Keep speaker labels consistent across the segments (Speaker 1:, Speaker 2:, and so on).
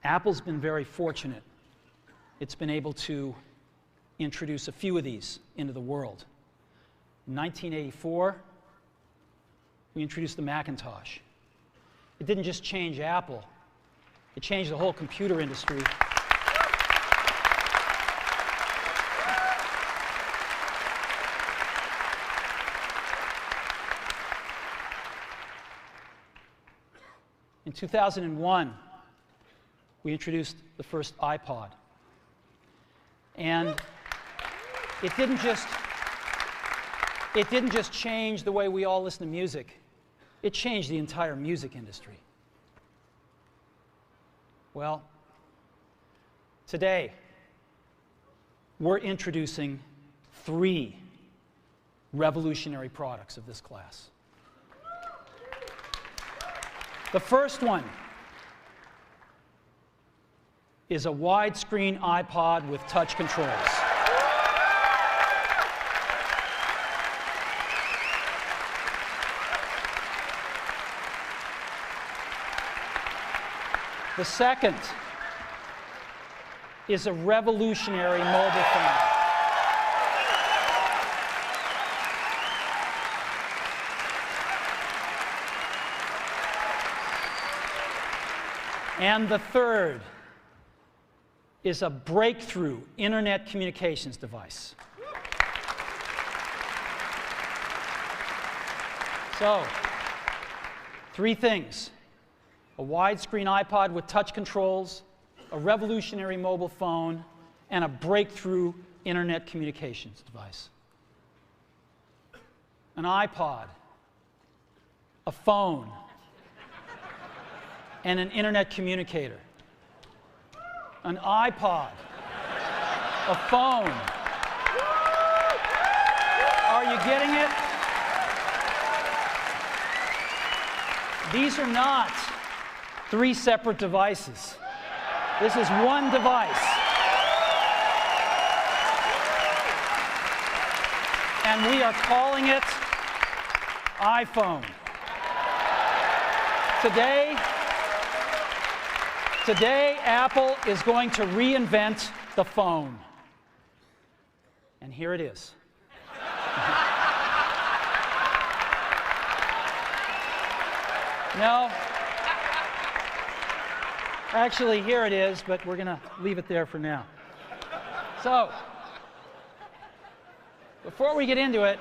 Speaker 1: Apple's been very fortunate. It's been able to introduce a few of these into the world. In 1984, we introduced the Macintosh. It didn't just change Apple, it changed the whole computer industry. In 2001, we introduced the first iPod. And it didn't just change the way we all listen to music. It changed the entire music industry. Well, today, we're introducing 3 revolutionary products of this class. The first one is a widescreen iPod with touch controls. The second is a revolutionary mobile phone. And the third is a breakthrough internet communications device. So, 3 things: a widescreen iPod with touch controls, a revolutionary mobile phone, and a breakthrough internet communications device. An iPod, a phone, and an internet communicator. An iPod, a phone. Are you getting it? These are not 3 separate devices. This is one device. And we are calling it iPhone. Today, Apple is going to reinvent the phone. And here it is. No. Actually, here it is, but we're going to leave it there for now. So, before we get into it,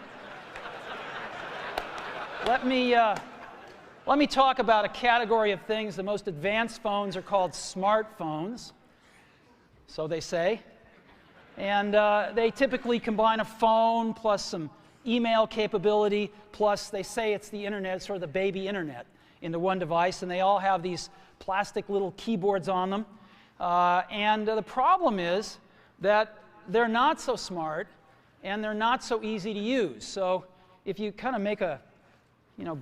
Speaker 1: let me talk about a category of things. The most advanced phones are called smartphones, so they say. And they typically combine a phone plus some email capability, plus they say it's the internet, sort of the baby internet, into one device. And they all have these plastic little keyboards on them. And the problem is that they're not so smart and they're not so easy to use. So if you kind of make a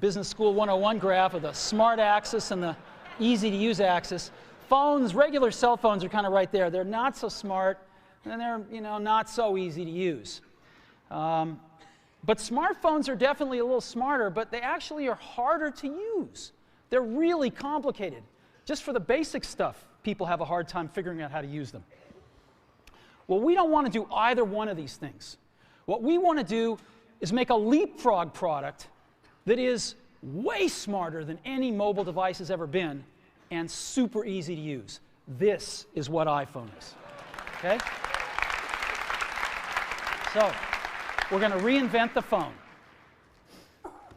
Speaker 1: Business School 101 graph of the smart axis and the easy to use axis, regular cell phones are kind of right there. They're not so smart and they're not so easy to use. But smartphones are definitely a little smarter, but they actually are harder to use. They're really complicated. Just for the basic stuff, people have a hard time figuring out how to use them. Well, we don't want to do either one of these things. What we want to do is make a leapfrog product that is way smarter than any mobile device has ever been and super easy to use. This is what iPhone is. Okay? So, we're going to reinvent the phone.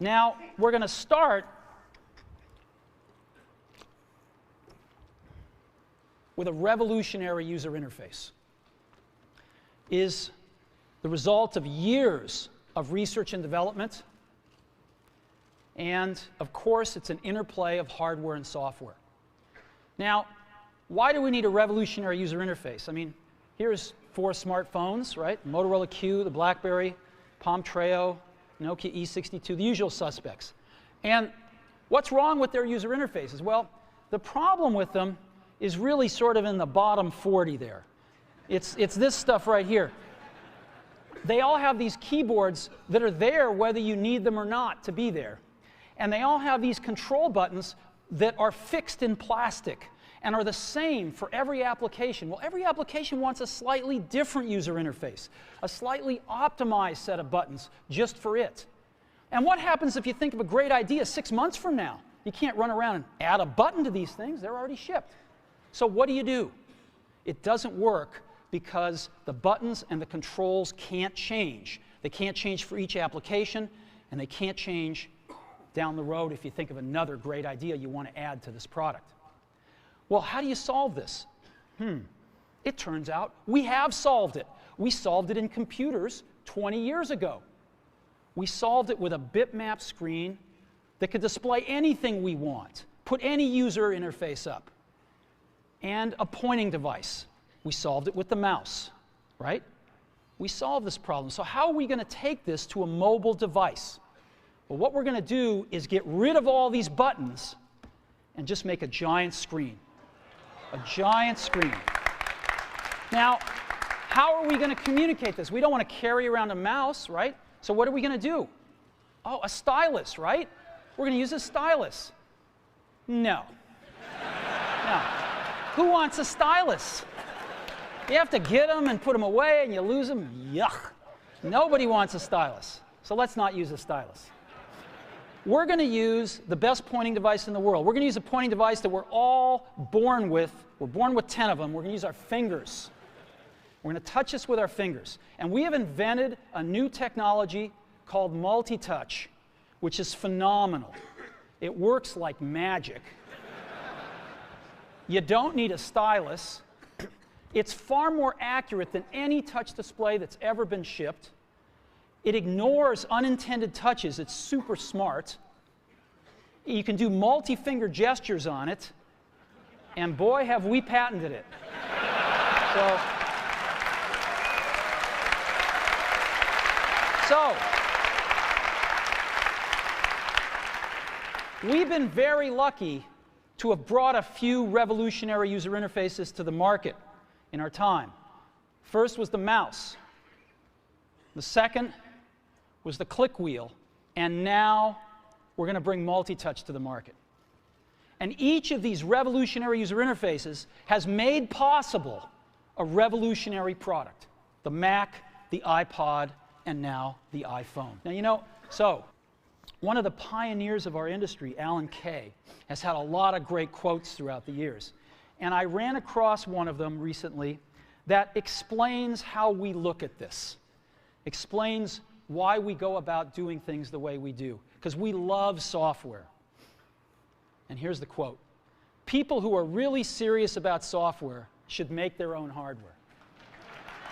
Speaker 1: Now, we're going to start with a revolutionary user interface. It is the result of years of research and development. And, of course, it's an interplay of hardware and software. Now, why do we need a revolutionary user interface? I mean, here's 4 smartphones, right? Motorola Q, the BlackBerry, Palm Treo, Nokia E62, the usual suspects. And what's wrong with their user interfaces? Well, the problem with them is really sort of in the bottom 40 there. It's this stuff right here. They all have these keyboards that are there whether you need them or not to be there. And they all have these control buttons that are fixed in plastic. and are the same for every application. Well, every application wants a slightly different user interface, a slightly optimized set of buttons just for it. And what happens if you think of a great idea 6 months from now? You can't run around and add a button to these things. They're already shipped. So what do? It doesn't work because the buttons and the controls can't change. They can't change for each application, and they can't change down the road if you think of another great idea you want to add to this product. Well, how do you solve this? It turns out we have solved it. We solved it in computers 20 years ago. We solved it with a bitmap screen that could display anything we want, put any user interface up, and a pointing device. We solved it with the mouse, right? We solved this problem. So how are we going to take this to a mobile device? Well, what we're going to do is get rid of all these buttons and just make a giant screen. A giant screen. Now, how are we going to communicate this? We don't want to carry around a mouse, right? So what are we going to do? Oh, a stylus, right? We're going to use a stylus. No. No. Who wants a stylus? You have to get them and put them away and you lose them. Yuck. Nobody wants a stylus. So let's not use a stylus. We're going to use the best pointing device in the world. We're going to use a pointing device that we're all born with. We're born with 10 of them. We're going to use our fingers. We're going to touch this with our fingers. And we have invented a new technology called multi-touch, which is phenomenal. It works like magic. You don't need a stylus. It's far more accurate than any touch display that's ever been shipped. It ignores unintended touches. It's super smart. You can do multi-finger gestures on it. And boy, have we patented it. So, we've been very lucky to have brought a few revolutionary user interfaces to the market in our time. First was the mouse. The second was the click wheel. And now we're going to bring multi-touch to the market. And each of these revolutionary user interfaces has made possible a revolutionary product. The Mac, the iPod, and now the iPhone. Now, one of the pioneers of our industry, Alan Kay, has had a lot of great quotes throughout the years. And I ran across one of them recently that explains how we look at this, explains why we go about doing things the way we do, because we love software. And here's the quote: "People who are really serious about software should make their own hardware."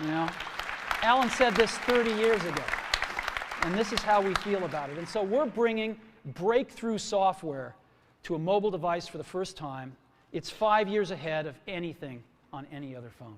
Speaker 1: You know? Alan said this 30 years ago, and this is how we feel about it. And so we're bringing breakthrough software to a mobile device for the first time. It's 5 years ahead of anything on any other phone.